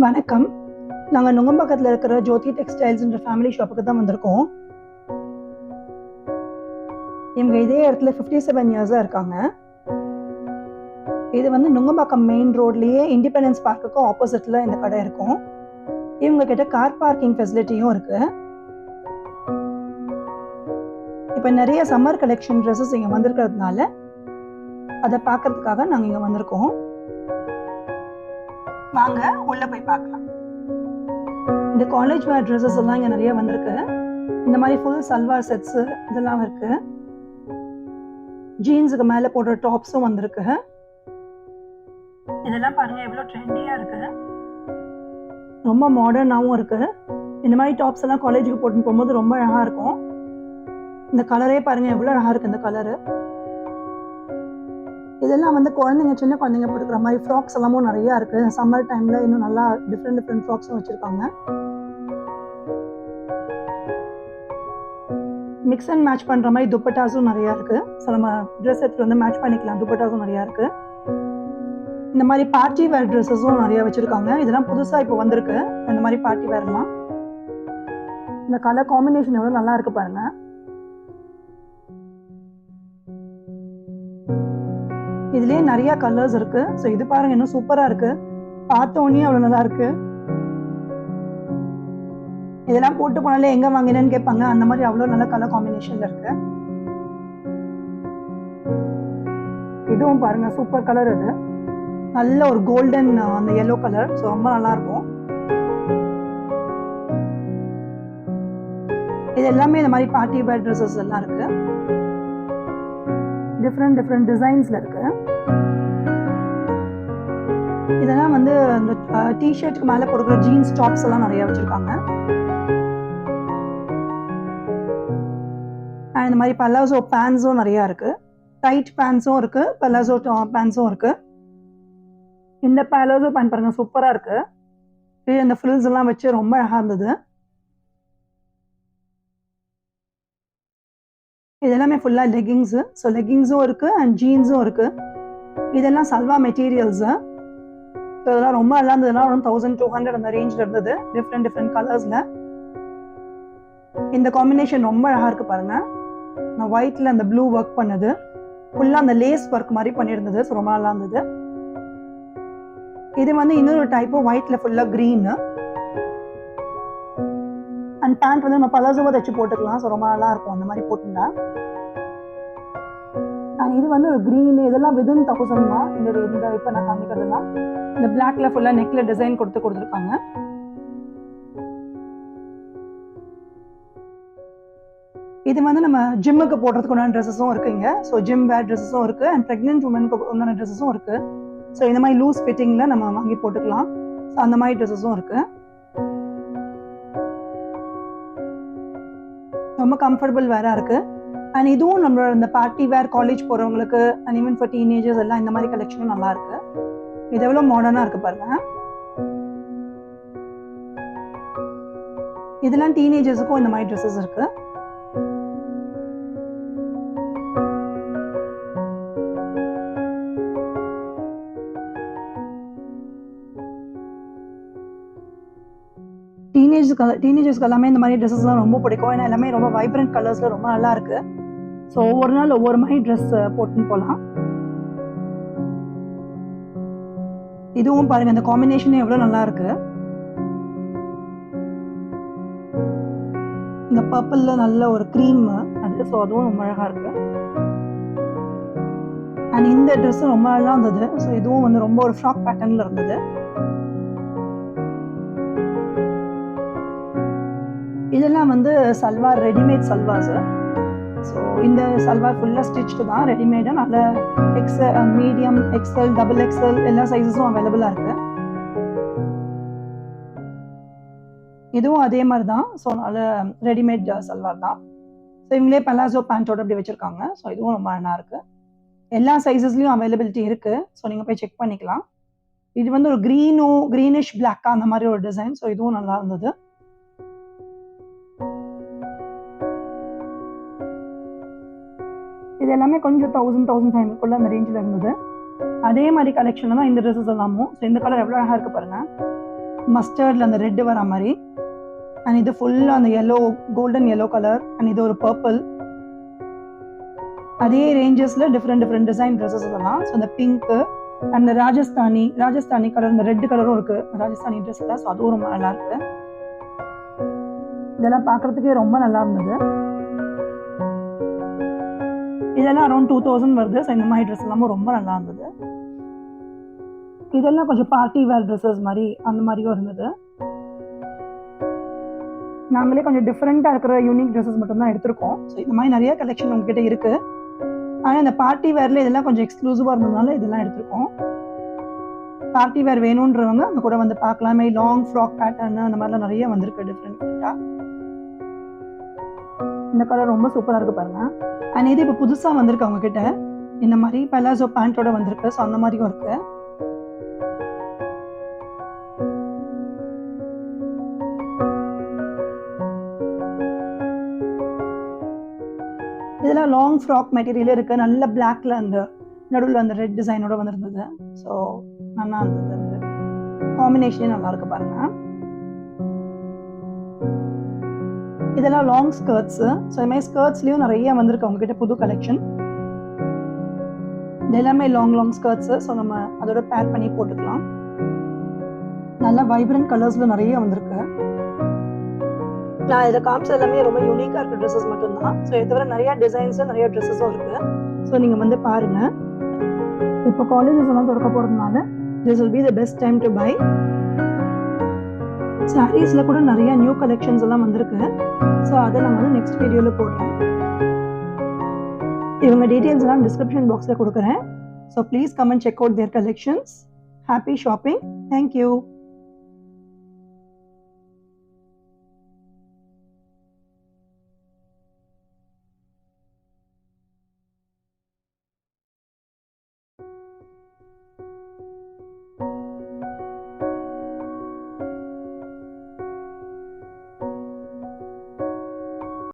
வணக்கம். நாங்க நுங்கம்பாக்கத்துல இருக்கிற ஜோதி டெக்ஸ்டைல்ஸ்ன்ற ஃபேமிலி ஷாப்புக்கு தான் வந்திருக்கோம். இவங்க இதே இடத்துல 57 இயர்ஸா இருக்காங்க. இது வந்து நுங்கம்பாக்கம் மெயின் ரோட்லயே இண்டிபெண்டன்ஸ் பார்க்குக்கு ஆப்போசிட்ல இந்த கடை இருக்கும். இவங்க கிட்ட கார் பார்க்கிங் ஃபெசிலிட்டியும் இருக்கு. இப்ப நிறைய சம்மர் கலெக்ஷன் ட்ரெஸ்ஸஸ் இங்க வந்திருக்கிறதுனால அதை பார்க்கறதுக்காக நாங்க இங்க வந்திருக்கோம். வாங்க உள்ள போய் பார்க்கலாம். இந்த காலேஜ் வேர் ட்ரெஸ்ஸஸ் எல்லாம் இங்க நிறைய வந்திருக்கு. இந்த மாதிரி ஃபுல் சல்வார் செட்ஸ் இதெல்லாம் இருக்கு. ஜீன்ஸுக்கு மேல போடுற டாப்ஸும் வந்திருக்கு. இதெல்லாம் பாருங்க எவ்வளவு ட்ரெண்டியா இருக்கு. ரொம்ப மாடர்னாவும் இருக்கு. இந்த மாதிரி டாப்ஸ் எல்லாம் காலேஜுக்கு போட்டு போகும்போது ரொம்ப அழகா இருக்கும். இந்த கலரே பாருங்க எவ்வளவு அழகா இருக்கு இந்த கலரு. இதெல்லாம் வந்து குழந்தைங்க சின்ன குழந்தைங்க போட்டுக்கிற மாதிரி ஃப்ராக்ஸ் எல்லாமும் நிறைய இருக்கு. சம்மர் டைம்ல இன்னும் நல்லா டிஃப்ரெண்ட் ஃப்ராக்ஸும் வச்சிருக்காங்க. மிக்ஸ் அண்ட் மேட்ச் பண்ற மாதிரி துப்பட்டாஸும் நிறைய இருக்கு. ஸோ நம்ம ட்ரெஸ் எடுத்து வந்து மேட்ச் பண்ணிக்கலாம். துப்பட்டாஸும் நிறைய இருக்கு. இந்த மாதிரி பார்ட்டி வேர் ட்ரெஸ்ஸஸும் நிறைய வச்சிருக்காங்க. இதெல்லாம் புதுசா இப்போ வந்திருக்கு. இந்த மாதிரி பார்ட்டி வேர்லாம் இந்த கலர் காம்பினேஷன் எவ்வளவு நல்லா இருக்கு பாருங்க. இதுலயே நிறைய கலர்ஸ் இருக்கு. ஸோ இது பாருங்க இன்னும் சூப்பரா இருக்கு. பார்த்தோன்னே அவ்வளவு நல்லா இருக்கு. இதெல்லாம் போட்டு போனாலே எங்க வாங்கினேன்னு கேட்பாங்க. அந்த மாதிரி அவ்வளவு நல்ல கலர் காம்பினேஷன்ல இருக்கு. இதுவும் பாருங்க சூப்பர் கலர். இது நல்ல ஒரு கோல்டன் அந்த yellow கலர். ஸோ ரொம்ப நல்லா இருக்கும். இது எல்லாமே இந்த மாதிரி பார்ட்டி வேர் ட்ரெஸ்ஸஸ் எல்லாம் இருக்கு. டிஃப்ரெண்ட் டிசைன்ஸ்ல இருக்கு. இதெல்லாம் வந்து இந்த டிஷர்ட்க்கு மேல போடுற ஜீன்ஸ் டாப்ஸ் எல்லாம் நிறைய வச்சிருக்காங்க. இந்த மாதிரி பலாசோ பேண்ட்ஸும் நிறைய இருக்கு. டைட் பேண்ட்ஸும் இருக்கு, பலாசோ பேண்ட்ஸும் இருக்கு. இந்த பலாசோ பேண்ட் பாருங்க சூப்பரா இருக்கு. இந்த ஃப்ரில்ஸ் எல்லாம் வச்சு ரொம்ப அழகா இருந்தது. இது எல்லாமே ஃபுல்லா லெகிங்ஸ். ஸோ லெகிங்ஸும் இருக்கு அண்ட் ஜீன்ஸும் இருக்கு. இதெல்லாம் சல்வா மெட்டீரியல்ஸ். ஸோ இதெல்லாம் ரொம்ப நல்லா இருந்ததுலாம் 1200 அந்த ரேஞ்ச்ல இருந்தது. டிஃப்ரெண்ட் கலர்ஸ்ல. இந்த காம்பினேஷன் ரொம்ப அழகா இருக்கு பாருங்க. நான் ஒயிட்ல அந்த ப்ளூ ஒர்க் பண்ணது ஃபுல்லா அந்த லேஸ் ஒர்க் மாதிரி பண்ணியிருந்தது. ஸோ ரொம்ப நல்லா இருந்தது. இது வந்து இன்னொரு டைப் ஒயிட்ல ஃபுல்லா கிரீன் அண்ட் பேண்ட் வந்து நம்ம பலாசோவா தச்சு போட்டுக்கலாம். ஸோ ரொம்ப நல்லா இருக்கும் அந்த மாதிரி போட்டுருந்தா. அண்ட் இது வந்து ஒரு கிரீன். இதெல்லாம் வித்தின் 1000 தான். இந்த இப்போ நான் காமிக்கிறதுலாம் இந்த பிளாக்ல ஃபுல்லா நெக்ல டிசைன் கொடுத்துருக்காங்க. இது வந்து நம்ம ஜிம்முக்கு போடுறதுக்கு உண்டான ட்ரெஸ்ஸஸும் இருக்குங்க. ஸோ ஜிம் வேர் ட்ரெஸ்ஸஸும் இருக்கு அண்ட் பிரெக்னென்ட் உமனுக்கு உண்டான ட்ரெஸ்ஸஸும் இருக்கு. ஸோ இந்த மாதிரி லூஸ் ஃபிட்டிங்ல நம்ம வாங்கி போட்டுக்கலாம். ஸோ அந்த மாதிரி ட்ரெஸ்ஸஸும் இருக்கு. ரொம்ப கம்ஃபர்டபுள் வேரா இருக்கு. அண்ட் இதுவும் நம்மளோட இந்த பார்ட்டி வேர் காலேஜ் போறவங்களுக்கு அண்ட் ஈவன் ஃபார் டீனேஜர்ஸ் எல்லாம் இந்த மாதிரி கலெக்ஷனும் நல்லா இருக்கு. இது எவ்வளவு மாடர்னா இருக்கு பாருங்க. இதெல்லாம் டீனேஜர்ஸுக்கும் இந்த மாதிரி ட்ரெஸ்ஸஸ் இருக்கு. டீனேஜர்ஸ்க்கு எல்லாமே இந்த மாதிரி ட்ரெஸ்ஸஸ்லாம் ரொம்ப பிடிக்கும். ஏன்னா எல்லாமே ரொம்ப வைப்ரண்ட் கலர்ஸ்ல ரொம்ப நல்லா இருக்கு. ஸோ ஒவ்வொரு நாள் ஒவ்வொரு மாதிரி ட்ரெஸ் போட்டுன்னு போகலாம். இதுவும் பாருங்க இந்த காம்பினேஷன் எவ்வளவு நல்லா இருக்கு. இந்த பர்பிள்ல நல்ல ஒரு க்ரீம் அது. ஸோ அதுவும் ரொம்ப அழகா இருக்கு. அண்ட் இந்த ட்ரெஸ் ரொம்ப நல்லா இருந்தது. ஸோ இதுவும் வந்து ரொம்ப ஒரு ஃப்ராக் பேட்டர்ன்ல இருந்தது. இதெல்லாம் வந்து சல்வார் ரெடிமேட் சல்வார்ஸ். ஸோ இந்த சல்வார் ஃபுல்லாக ஸ்டிச்டு தான், ரெடிமேடு. நல்ல XL, medium, XL, double XL எல்லா சைஸஸும் அவைலபிளாக இருக்கு. இதுவும் அதே மாதிரி தான். ஸோ நல்ல ரெடிமேட் சல்வார் தான். ஸோ இவங்களே பலாசோ பேண்டோட அப்படி வச்சிருக்காங்க. ஸோ இதுவும் ரொம்ப நல்லா இருக்கு. எல்லா சைஸஸ்லயும் அவைலபிலிட்டி இருக்கு. ஸோ நீங்க போய் செக் பண்ணிக்கலாம். இது வந்து ஒரு கிரீனிஷ் பிளாக்கா அந்த மாதிரி ஒரு டிசைன். ஸோ இதுவும் நல்லா இருந்தது. இது எல்லாமே கொஞ்சம் 1000-1500 அந்த ரேஞ்சில் இருந்தது. அதே மாதிரி கலெக்ஷன் தான் இந்த ட்ரெஸ்ஸஸ் எல்லாமும். ஸோ இந்த கலர் எவ்வளோ அழகா இருக்கு பாருங்க. மஸ்டர்டில் அந்த ரெட்டு வர மாதிரி. அண்ட் இது ஃபுல்லாக அந்த yellow, golden yellow colour. And இது ஒரு பர்பிள். அதே ரேஞ்சஸில் டிஃப்ரெண்ட் டிசைன் ட்ரெஸ்ஸஸ் இதெல்லாம். ஸோ இந்த பிங்க்கு அண்ட் ராஜஸ்தானி கலர், இந்த ரெட் கலரும் இருக்கு ராஜஸ்தானி ட்ரெஸ்ல. ஸோ அதுவும் ரொம்ப நல்லா இருக்கு. இதெல்லாம் பார்க்கறதுக்கே ரொம்ப நல்லா இருந்தது. இதெல்லாம் அரௌண்ட் 2000 வருது. ஸோ இந்த மாதிரி ட்ரெஸ் எல்லாமும் ரொம்ப நல்லா இருந்தது. இதெல்லாம் கொஞ்சம் பார்ட்டி வேர் ட்ரெஸ்ஸஸ் மாதிரி அந்த மாதிரியும் இருந்தது. நாங்களே கொஞ்சம் டிஃப்ரெண்ட்டாக இருக்கிற யூனிக் ட்ரெஸ்ஸஸ் மட்டும்தான் எடுத்திருக்கோம். ஸோ இந்த மாதிரி நிறைய கலெக்ஷன் உங்ககிட்ட இருக்கு. ஆனால் இந்த பார்ட்டி வேர்ல இதெல்லாம் கொஞ்சம் எக்ஸ்க்ளூசிவாக இருந்ததுனால இதெல்லாம் எடுத்திருக்கோம். பார்ட்டி வேர் வேணுன்றவங்க அங்கே கூட வந்து பார்க்கலாமே. லாங் ஃப்ராக் பேட்டர்ன் அந்த மாதிரிலாம் நிறைய வந்திருக்கு டிஃப்ரெண்ட்டாக. இந்த கலர் ரொம்ப சூப்பராக இருக்கு பாருங்க. அண்ட் இது இப்போ புதுசாக வந்திருக்கு அவங்க கிட்ட. இந்த மாதிரி பலாசோ பேண்டோட வந்திருக்கு. ஸோ அந்த மாதிரியும் இருக்கு. இதெல்லாம் லாங் ஃப்ராக் மெட்டீரியல் இருக்கு. நல்ல பிளாக்ல அந்த நடுவில் அந்த ரெட் டிசைனோட வந்திருந்தது. ஸோ நல்லா இருந்தது. காம்பினேஷனே நல்லா இருக்கு பாருங்க. இதெல்லாம் லாங் ஸ்கர்ட்ஸ். ஸோ இது மாதிரி ஸ்கர்ட்ஸ்லயும் நிறைய வந்திருக்கு அவங்க கிட்ட புது கலெக்ஷன். இது எல்லாமே லாங் ஸ்கர்ட்ஸ். ஸோ நம்ம அதோட பேர் பண்ணி போட்டுக்கலாம். நல்லா வைப்ரண்ட் கலர்ஸ்ல நிறைய வந்திருக்கு. நான் இதில் காமிச்சது எல்லாமே ரொம்ப யூனிக்காக இருக்க ட்ரெஸ்ஸஸ் மட்டும்தான். ஸோ இதை தவிர நிறைய டிசைன்ஸும் நிறைய ட்ரெஸ்ஸஸும் இருக்கு. ஸோ நீங்கள் வந்து பாருங்க. இப்போ காலேஜஸ் எல்லாம் திறக்க போகிறதுனால this will be the best time to buy. சாரீஸில் கூட நிறைய நியூ கலெக்ஷன்ஸ் எல்லாம் வந்திருக்கு. ஸோ அதை நான் வந்து நெக்ஸ்ட் வீடியோவில் போடுறேன். இவங்க டீட்டெயில்ஸ் எல்லாம் டிஸ்கிரிப்ஷன் பாக்ஸில் கொடுக்குறேன். So please come and check out their collections. Happy shopping. Thank you.